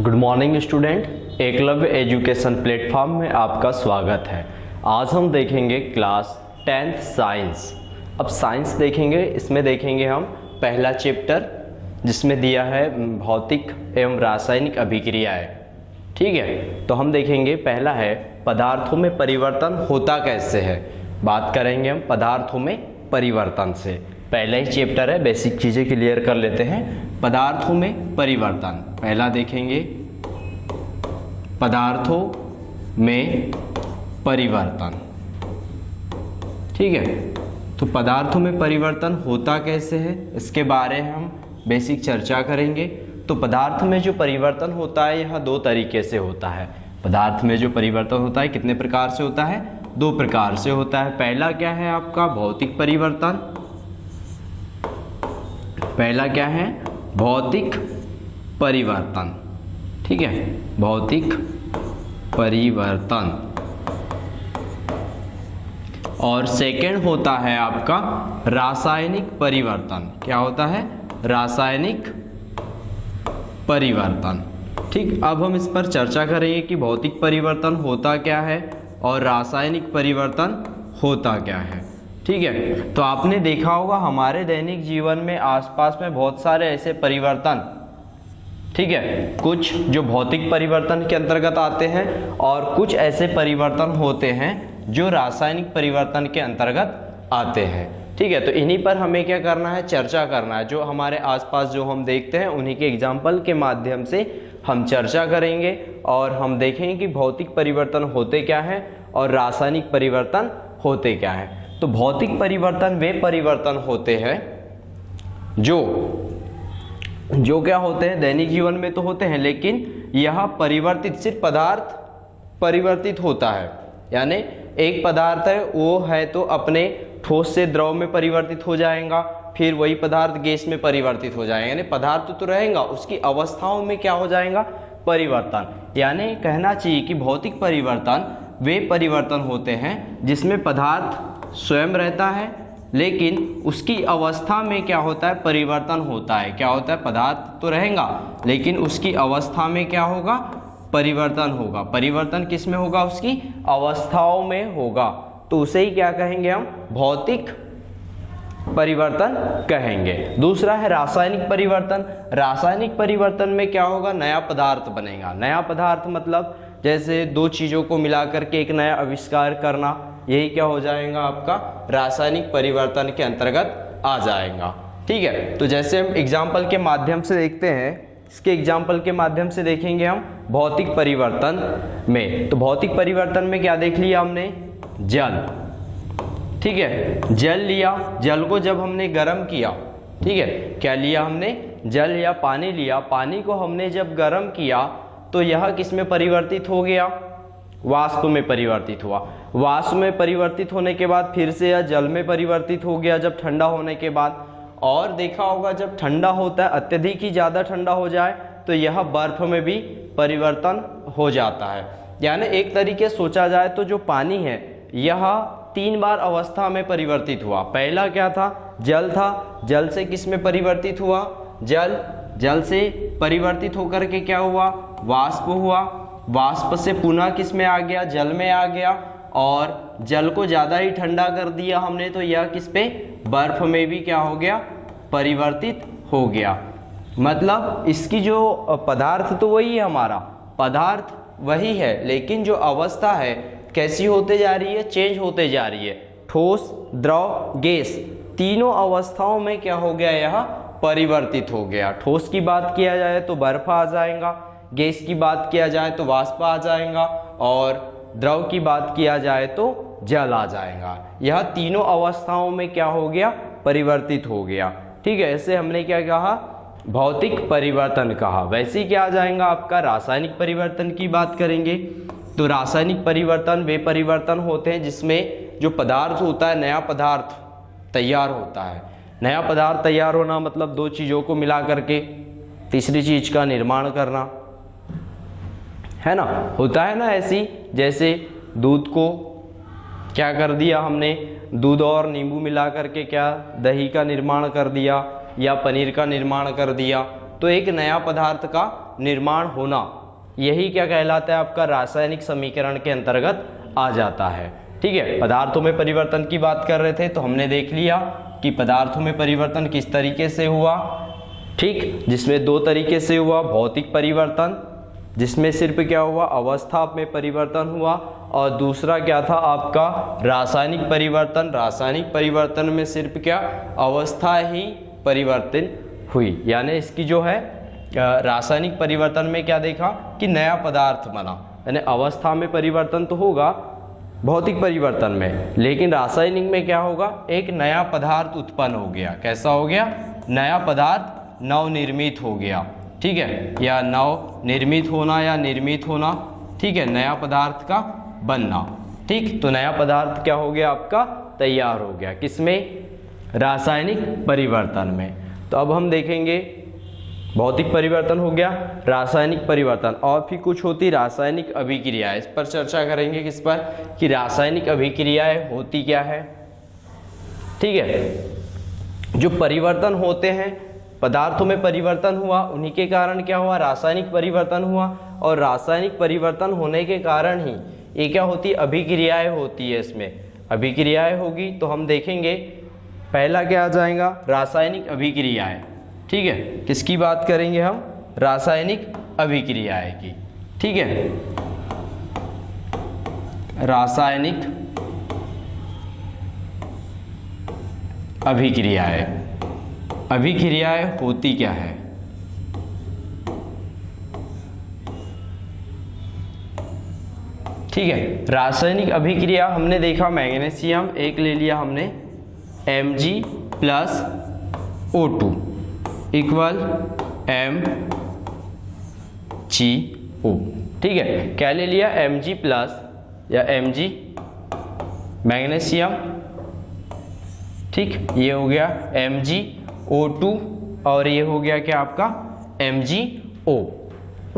Good morning student, Eklavya education platform में आपका स्वागत है। आज हम देखेंगे क्लास 10th साइंस। अब साइंस देखेंगे, इसमें देखेंगे हम पहला चैप्टर जिसमें दिया है भौतिक एवं रासायनिक अभिक्रियाएं। ठीक है, तो हम देखेंगे पहला है पदार्थों में परिवर्तन होता कैसे है। बात करेंगे हम पदार्थों में परिवर्तन से। पहला ही चैप्टर है, बेसिक चीज़ें क्लियर कर लेते हैं। पदार्थों में परिवर्तन पहला देखेंगे, पदार्थों में परिवर्तन। ठीक है, तो पदार्थों में परिवर्तन होता कैसे है इसके बारे में हम बेसिक चर्चा करेंगे। तो पदार्थ में जो परिवर्तन होता है यह दो तरीके से होता है। पदार्थ में जो परिवर्तन होता है कितने प्रकार से होता है? दो प्रकार से होता है। पहला क्या है आपका भौतिक परिवर्तन। पहला क्या है? भौतिक परिवर्तन। ठीक है, भौतिक परिवर्तन। और सेकंड होता है आपका रासायनिक परिवर्तन। क्या होता है? रासायनिक परिवर्तन। ठीक, अब हम इस पर चर्चा करेंगे कि भौतिक परिवर्तन होता क्या है और रासायनिक परिवर्तन होता क्या है। ठीक है, तो आपने देखा होगा हमारे दैनिक जीवन में आसपास में बहुत सारे ऐसे परिवर्तन, ठीक है, कुछ जो भौतिक परिवर्तन के अंतर्गत आते हैं और कुछ ऐसे परिवर्तन होते हैं जो रासायनिक परिवर्तन के अंतर्गत आते हैं। ठीक है, तो इन्हीं पर हमें क्या करना है? चर्चा करना है। जो हमारे आसपास जो हम देखते हैं उन्हीं के एग्जाम्पल के माध्यम से हम चर्चा करेंगे और हम देखेंगे कि भौतिक परिवर्तन होते क्या हैं और रासायनिक परिवर्तन होते क्या हैं। तो भौतिक परिवर्तन वे परिवर्तन होते हैं जो क्या होते हैं दैनिक जीवन में तो होते हैं, लेकिन यह परिवर्तित सिर्फ पदार्थ परिवर्तित होता है। यानी एक पदार्थ है वो है तो अपने ठोस से द्रव में परिवर्तित हो जाएगा, फिर वही पदार्थ गैस में परिवर्तित हो जाएगा। यानी पदार्थ तो रहेगा, उसकी अवस्थाओं में क्या हो जाएगा? परिवर्तन। यानी कहना चाहिए कि भौतिक परिवर्तन वे परिवर्तन होते हैं जिसमें पदार्थ स्वयं रहता है लेकिन उसकी अवस्था में क्या होता है? परिवर्तन होता है। क्या होता है? पदार्थ तो रहेगा लेकिन उसकी अवस्था में क्या होगा? परिवर्तन होगा। परिवर्तन किस में होगा? उसकी अवस्थाओं में होगा। तो उसे ही क्या कहेंगे हम? भौतिक परिवर्तन कहेंगे। दूसरा है रासायनिक परिवर्तन। रासायनिक परिवर्तन में क्या होगा? नया पदार्थ बनेगा। नया पदार्थ मतलब जैसे दो चीज़ों को मिला करके एक नया आविष्कार करना, यही क्या हो जाएगा? आपका रासायनिक परिवर्तन के अंतर्गत आ जाएगा। ठीक है, तो जैसे हम एग्जाम्पल के माध्यम से देखते हैं, इसके एग्जाम्पल के माध्यम से देखेंगे हम भौतिक परिवर्तन में। तो भौतिक परिवर्तन में क्या देख लिया हमने? जल। ठीक है, जल लिया। जल को जब हमने गर्म किया, ठीक है, क्या लिया हमने? जल या पानी लिया। पानी को हमने जब गर्म किया तो यह किस में परिवर्तित हो गया? वाष्प में परिवर्तित हुआ। वाष्प में परिवर्तित होने के बाद फिर से यह जल में परिवर्तित हो गया जब ठंडा होने के बाद। और देखा होगा जब ठंडा होता है, अत्यधिक ही ज़्यादा ठंडा हो जाए तो यह बर्फ में भी परिवर्तन हो जाता है। यानी एक तरीके सोचा जाए तो जो पानी है यह 3 बार अवस्था में परिवर्तित हुआ। पहला क्या था? जल था। जल से किस में परिवर्तित हुआ? जल से परिवर्तित होकर के क्या हुआ? वाष्प हुआ। वाष्प से पुनः किस में आ गया? जल में आ गया। और जल को ज़्यादा ही ठंडा कर दिया हमने तो यह किस पे? बर्फ में भी क्या हो गया? परिवर्तित हो गया। मतलब इसकी जो पदार्थ तो वही है, हमारा पदार्थ वही है, लेकिन जो अवस्था है कैसी होते जा रही है? चेंज होते जा रही है। ठोस, द्रव, गैस, तीनों अवस्थाओं में क्या हो गया? यह परिवर्तित हो गया। ठोस की बात किया जाए तो बर्फ आ जाएगा, गैस की बात किया जाए तो वाष्प आ जाएगा और द्रव की बात किया जाए तो जल आ जाएगा। यह तीनों अवस्थाओं में क्या हो गया? परिवर्तित हो गया। ठीक है, ऐसे हमने क्या कहा? भौतिक परिवर्तन कहा। वैसे ही क्या आ जाएगा आपका? रासायनिक परिवर्तन की बात करेंगे। तो रासायनिक परिवर्तन वे परिवर्तन होते हैं जिसमें जो पदार्थ होता है, नया पदार्थ तैयार होता है। नया पदार्थ तैयार होना मतलब दो चीज़ों को मिला करके तीसरी चीज़ का निर्माण करना, है ना? होता है ना ऐसी, जैसे दूध को क्या कर दिया हमने? दूध और नींबू मिला करके क्या दही का निर्माण कर दिया या पनीर का निर्माण कर दिया, तो एक नया पदार्थ का निर्माण होना, यही क्या कहलाता है आपका रासायनिक समीकरण के अंतर्गत आ जाता है। ठीक है, पदार्थों में परिवर्तन की बात कर रहे थे तो हमने देख लिया कि पदार्थों में परिवर्तन किस तरीके से हुआ। ठीक, जिसमें दो तरीके से हुआ, भौतिक परिवर्तन जिसमें सिर्फ क्या हुआ अवस्था में परिवर्तन हुआ, और दूसरा क्या था आपका रासायनिक परिवर्तन। रासायनिक परिवर्तन में सिर्फ क्या अवस्था ही परिवर्तित हुई, यानी इसकी जो है रासायनिक परिवर्तन में क्या देखा कि नया पदार्थ बना, यानी अवस्था में परिवर्तन तो होगा भौतिक परिवर्तन में, लेकिन रासायनिक में क्या होगा एक नया पदार्थ उत्पन्न हो गया। कैसा हो गया? नया पदार्थ नवनिर्मित हो गया। ठीक है, या नव निर्मित होना या निर्मित होना। ठीक है, नया पदार्थ का बनना। ठीक, तो नया पदार्थ क्या हो गया आपका तैयार हो गया, किसमें? रासायनिक परिवर्तन में। तो अब हम देखेंगे भौतिक परिवर्तन हो गया, रासायनिक परिवर्तन, और फिर कुछ होती रासायनिक अभिक्रियाएं। इस पर चर्चा करेंगे, किस पर? कि रासायनिक अभिक्रियाएं होती क्या है। ठीक है, जो परिवर्तन होते हैं पदार्थों में परिवर्तन हुआ, उन्हीं के कारण क्या हुआ रासायनिक परिवर्तन हुआ, और रासायनिक परिवर्तन होने के कारण ही ये क्या होती है अभिक्रियाएं होती है। इसमें अभिक्रियाएं होगी तो हम देखेंगे पहला क्या आ जाएगा रासायनिक अभिक्रियाएं। ठीक है, किसकी बात करेंगे हम? रासायनिक अभिक्रियाएं की। ठीक है, रासायनिक अभिक्रियाएं। अभिक्रियाएं होती क्या है? ठीक है, रासायनिक अभिक्रिया हमने देखा मैग्नीशियम एक ले लिया हमने Mg plus O2 equal MgO। ठीक है, क्या ले लिया? Mg प्लस या Mg मैग्नीशियम। ठीक, ये हो गया MgO2 और ये हो गया क्या आपका MgO।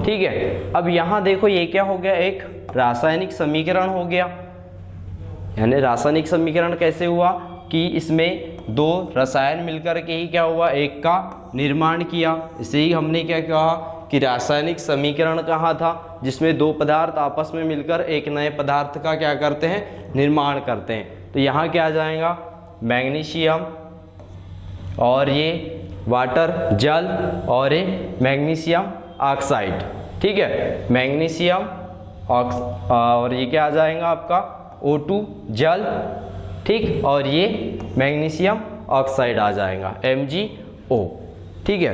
ठीक है, अब यहाँ देखो ये क्या हो गया एक रासायनिक समीकरण हो गया। यानी रासायनिक समीकरण कैसे हुआ कि इसमें दो रसायन मिलकर के ही क्या हुआ एक का निर्माण किया। इसे ही हमने क्या कहा कि रासायनिक समीकरण कहा था जिसमें दो पदार्थ आपस में मिलकर एक नए पदार्थ का क्या करते हैं निर्माण करते हैं। तो यहाँ क्या आ जाएगा मैग्नीशियम और ये वाटर जल और ये मैग्नीशियम ऑक्साइड। ठीक है, मैग्नीशियम और ये क्या आ जाएगा आपका O2 जल। ठीक, और ये मैग्नीशियम ऑक्साइड आ जाएगा MgO। ठीक है,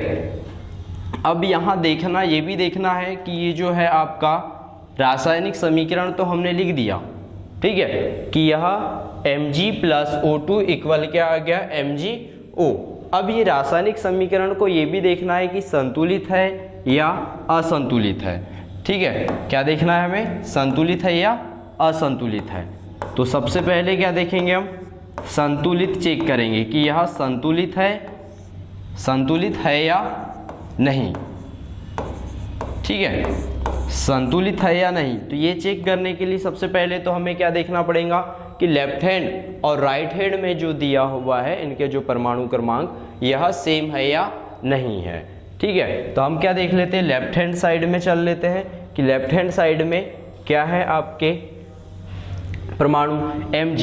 अब यहाँ देखना ये भी देखना है कि ये जो है आपका रासायनिक समीकरण तो हमने लिख दिया। ठीक है, कि यह Mg प्लस O2 इक्वल क्या आ गया MgO। अब ये रासायनिक समीकरण को ये भी देखना है कि संतुलित है या असंतुलित है। ठीक है, क्या देखना है हमें? संतुलित है या असंतुलित है। तो सबसे पहले क्या देखेंगे हम? संतुलित चेक करेंगे कि यह संतुलित है या नहीं। ठीक है, संतुलित है या नहीं। तो ये चेक करने के लिए सबसे पहले तो हमें क्या देखना पड़ेगा कि लेफ्ट हैंड और राइट हैंड में जो दिया हुआ है इनके जो परमाणु क्रमांक यह सेम है या नहीं है। ठीक है, तो हम क्या देख लेते हैं लेफ्ट हैंड साइड में चल लेते हैं कि लेफ्ट हैंड साइड में क्या है आपके परमाणु Mg।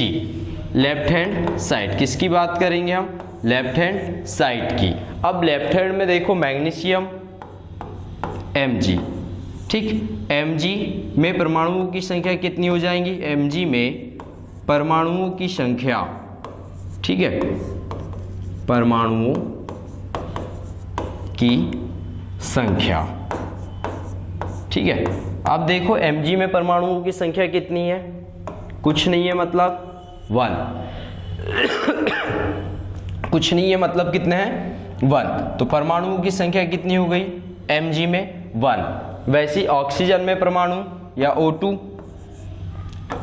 लेफ्ट हैंड साइड किसकी बात करेंगे हम? लेफ्ट हैंड साइड की। अब लेफ्ट हैंड में देखो मैग्नीशियम Mg। ठीक, Mg में परमाणुओं की संख्या कितनी हो जाएंगी? Mg में परमाणुओं की संख्या, ठीक है, परमाणुओं की संख्या। ठीक है, अब देखो Mg में परमाणुओं की संख्या कितनी है? कुछ नहीं है, मतलब 1। कुछ नहीं है मतलब कितने हैं? 1। तो परमाणुओं की संख्या कितनी हो गई Mg में? 1। वैसे ऑक्सीजन में परमाणु या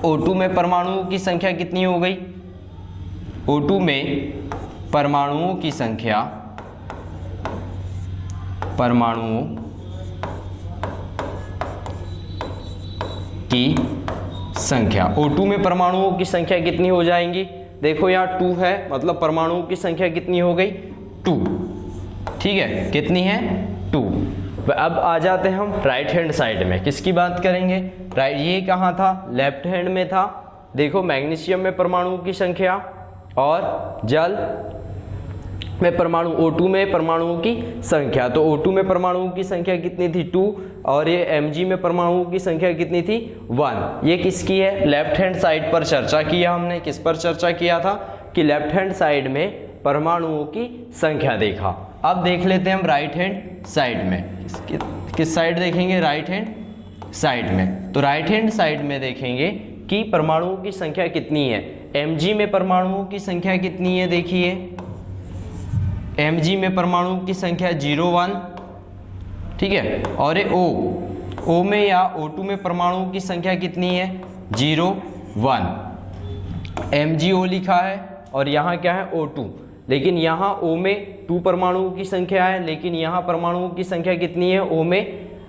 O2 में परमाणुओं की संख्या कितनी हो गई? O2 में परमाणुओं की संख्या, परमाणुओं की संख्या, O2 में परमाणुओं की संख्या कितनी हो जाएंगी? देखो यहाँ 2 है, मतलब परमाणुओं की संख्या कितनी हो गई? 2। ठीक है, कितनी है? 2। अब आ जाते हैं हम राइट हैंड साइड में। किसकी बात करेंगे? राइट, ये कहाँ था? लेफ्ट हैंड में था। देखो मैग्नीशियम में परमाणुओं की संख्या और जल में परमाणु O2 में परमाणुओं की संख्या, तो O2 में परमाणुओं की संख्या कितनी थी? 2, और ये Mg में परमाणुओं की संख्या कितनी थी? 1। ये किसकी है? लेफ्ट हैंड साइड पर चर्चा किया हमने। किस पर चर्चा किया था? कि लेफ्ट हैंड साइड में परमाणुओं की संख्या देखा। अब देख लेते हैं हम राइट हैंड साइड में। किस साइड देखेंगे? राइट हैंड साइड में। तो राइट हैंड साइड में देखेंगे कि परमाणुओं की संख्या कितनी है। Mg में परमाणुओं की संख्या कितनी है? देखिए Mg में परमाणुओं की संख्या 0, 1, ठीक है। और ये O में या O2 में परमाणुओं की संख्या कितनी है? 0, 1। MgO लिखा है और यहाँ क्या है? O2। लेकिन यहाँ O में 2 परमाणुओं की संख्या है, लेकिन यहाँ परमाणुओं की संख्या कितनी है? O में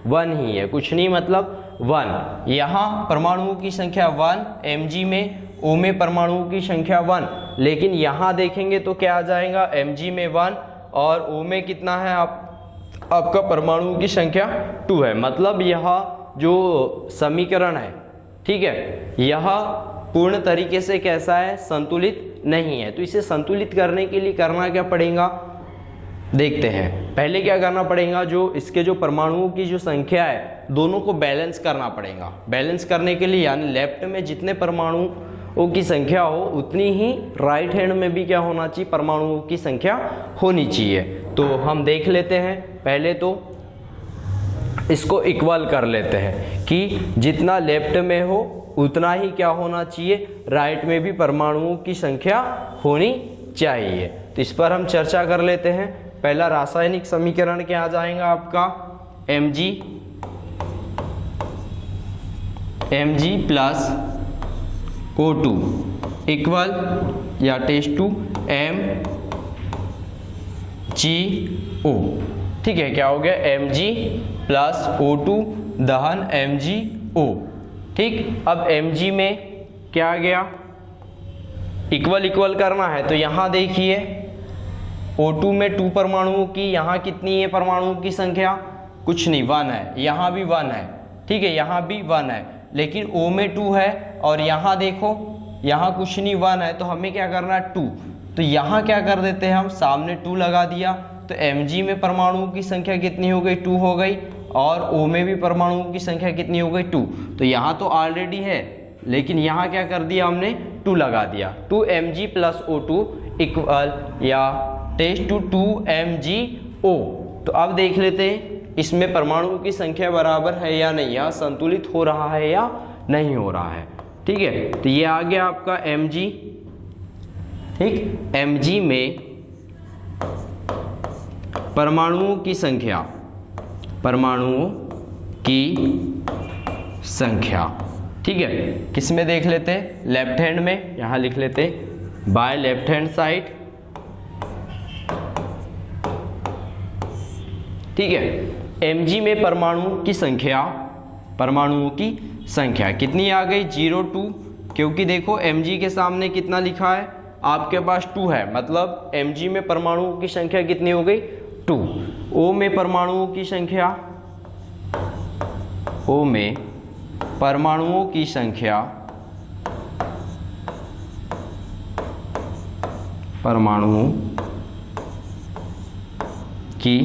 1 ही है, कुछ नहीं, मतलब 1। यहाँ परमाणुओं की संख्या 1 Mg में, O में परमाणुओं की संख्या 1, लेकिन यहाँ देखेंगे तो क्या आ जाएगा? Mg में 1 और O में कितना है? आपका परमाणुओं की संख्या 2 है। मतलब यह जो समीकरण है, ठीक है, यह पूर्ण तरीके से कैसा है? संतुलित नहीं है। तो इसे संतुलित करने के लिए करना क्या पड़ेगा? देखते हैं। पहले क्या करना पड़ेगा? जो इसके जो परमाणुओं की जो संख्या है दोनों को बैलेंस करना पड़ेगा। बैलेंस करने के लिए यानी लेफ्ट में जितने परमाणुओं की संख्या हो उतनी ही राइट हैंड में भी क्या होना चाहिए? परमाणुओं की संख्या होनी चाहिए। तो हम देख लेते हैं। पहले तो इसको इक्वल कर लेते हैं कि जितना लेफ्ट में हो उतना ही क्या होना चाहिए? राइट में भी परमाणुओं की संख्या होनी चाहिए। तो इस पर हम चर्चा कर लेते हैं। पहला रासायनिक समीकरण क्या आ जाएगा आपका? Mg प्लस O2 इक्वल या टेस्ट टू MgO, ठीक है। क्या हो गया? Mg प्लस O2 दहन MgO, ठीक। अब Mg में क्या आ गया? इक्वल इक्वल करना है तो यहाँ देखिए O2 में 2 परमाणुओं की, यहाँ कितनी है परमाणुओं की संख्या? कुछ नहीं, 1 है। यहाँ भी 1 है, ठीक है, यहाँ भी 1 है, लेकिन O में 2 है और यहाँ देखो यहाँ कुछ नहीं, 1 है। तो हमें क्या करना है? 2। तो यहाँ क्या कर देते हैं हम? सामने 2 लगा दिया। तो Mg में परमाणुओं की संख्या कितनी हो गई? 2 हो गई। और O में भी परमाणुओं की संख्या कितनी हो गई? 2। तो यहाँ तो ऑलरेडी है, लेकिन यहाँ क्या कर दिया हमने? 2 लगा दिया। 2 Mg प्लस O2 इक्वल या टेस्ट टू 2 MgO। तो अब देख लेते हैं इसमें परमाणुओं की संख्या बराबर है या नहीं, या संतुलित हो रहा है या नहीं हो रहा है, ठीक है। तो ये आ गया आपका Mg, ठीक। Mg में परमाणुओं की संख्या, परमाणुओं की संख्या, ठीक है। किस में देख लेते हैं? लेफ्ट हैंड में। यहाँ लिख लेते हैं बाय लेफ्ट हैंड साइड, ठीक है। Mg में परमाणुओं की संख्या, परमाणुओं की संख्या कितनी आ गई? 0, 2, क्योंकि देखो Mg के सामने कितना लिखा है? आपके पास 2 है, मतलब Mg में परमाणुओं की संख्या कितनी हो गई? 2। O में परमाणुओं की संख्या, O में परमाणुओं की संख्या, परमाणुओं की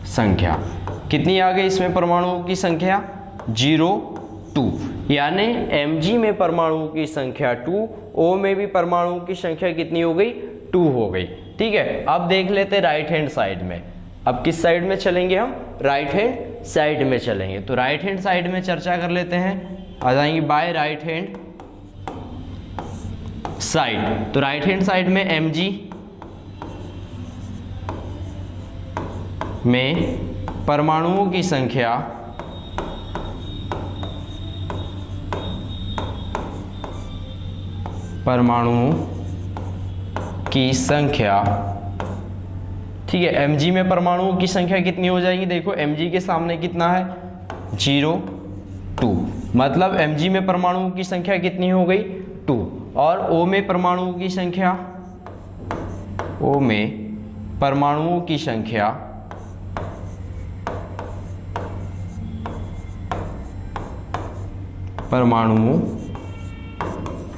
संख्या कितनी आ गई? इसमें परमाणुओं की संख्या 0, 2, यानी Mg में परमाणुओं की संख्या 2, O में भी परमाणुओं की संख्या कितनी हो गई? 2 हो गई, ठीक है। अब देख लेते हैं राइट हैंड साइड में। अब किस साइड में चलेंगे हम? राइट हैंड साइड में चलेंगे। तो राइट हैंड साइड में चर्चा कर लेते हैं। आ जाएंगे बाय राइट हैंड साइड। तो राइट हैंड साइड में Mg में परमाणुओं की संख्या, परमाणुओं की संख्या, ठीक है। Mg में परमाणुओं की संख्या कितनी हो जाएगी? देखो Mg के सामने कितना है? 0, 2, मतलब Mg में परमाणुओं की संख्या कितनी हो गई? 2। और O में परमाणुओं की संख्या, O में परमाणुओं की संख्या परमाणुओं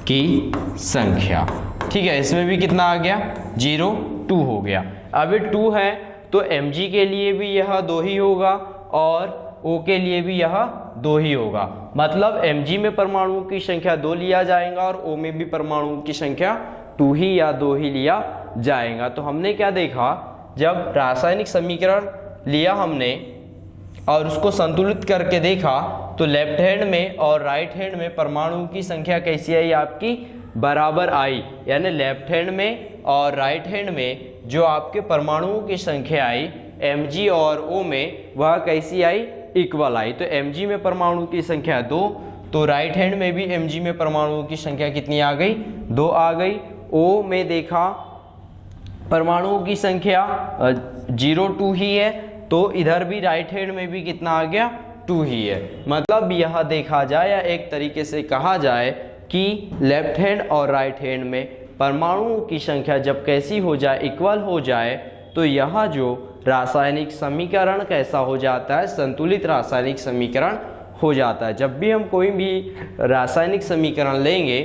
की संख्या। ठीक है, इसमें भी कितना आ गया 0 2 हो गया। अब 2 है तो Mg के लिए भी यह 2 ही होगा और O के लिए भी यह 2 ही होगा। मतलब Mg में परमाणुओं की संख्या 2 लिया जाएगा और O में भी परमाणुओं की संख्या 2 ही या 2 ही लिया जाएगा। तो हमने क्या देखा, जब रासायनिक समीकरण लिया हमने और उसको संतुलित करके देखा तो लेफ्ट हैंड में और राइट हैंड में परमाणुओं की संख्या कैसी आई, आपकी बराबर आई। यानी लेफ्ट हैंड में और राइट हैंड में जो आपके परमाणुओं की संख्या आई Mg और O में, वह कैसी आई, इक्वल आई। तो Mg में परमाणुओं की संख्या 2, तो राइट हैंड में भी Mg में परमाणुओं की संख्या कितनी आ गई, 2 आ गई। O में देखा परमाणुओं की संख्या 0 2 ही है, तो इधर भी राइट हैंड में भी कितना आ गया, 2 ही है। मतलब यह देखा जाए या एक तरीके से कहा जाए कि लेफ्ट हैंड और राइट हैंड में परमाणुओं की संख्या जब कैसी हो जाए, इक्वल हो जाए, तो यह जो रासायनिक समीकरण कैसा हो जाता है, संतुलित रासायनिक समीकरण हो जाता है। जब भी हम कोई भी रासायनिक समीकरण लेंगे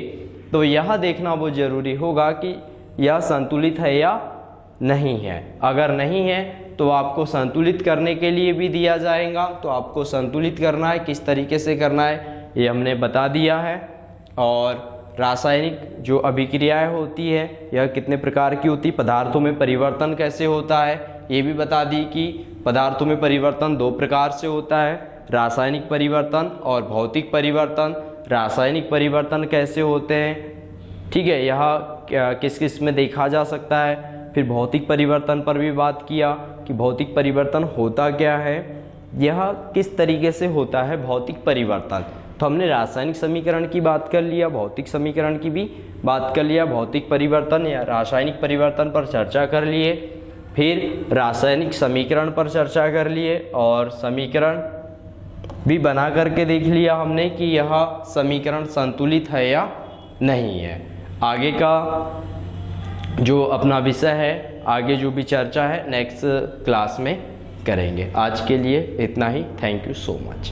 तो यह देखना बहुत ज़रूरी होगा कि यह संतुलित है या नहीं है। अगर नहीं है तो आपको संतुलित करने के लिए भी दिया जाएगा, तो आपको संतुलित करना है, किस तरीके से करना है ये हमने बता दिया है। और रासायनिक जो अभिक्रियाएं होती है यह कितने प्रकार की होती, पदार्थों में परिवर्तन कैसे होता है ये भी बता दी कि पदार्थों में परिवर्तन 2 प्रकार से होता है, रासायनिक परिवर्तन और भौतिक परिवर्तन। रासायनिक परिवर्तन कैसे होते हैं, ठीक है, यह किस किस में देखा जा सकता है। फिर भौतिक परिवर्तन पर भी बात किया कि भौतिक परिवर्तन होता क्या है, यह किस तरीके से होता है भौतिक परिवर्तन। तो हमने रासायनिक समीकरण की बात कर लिया, भौतिक समीकरण की भी बात कर लिया, भौतिक परिवर्तन या रासायनिक परिवर्तन पर चर्चा कर लिए, फिर रासायनिक समीकरण पर चर्चा कर लिए और समीकरण भी बना करके देख लिया हमने कि यह समीकरण संतुलित है या नहीं है। आगे का जो अपना विषय है, आगे जो भी चर्चा है नेक्स्ट क्लास में करेंगे। आज के लिए इतना ही। Thank you so much.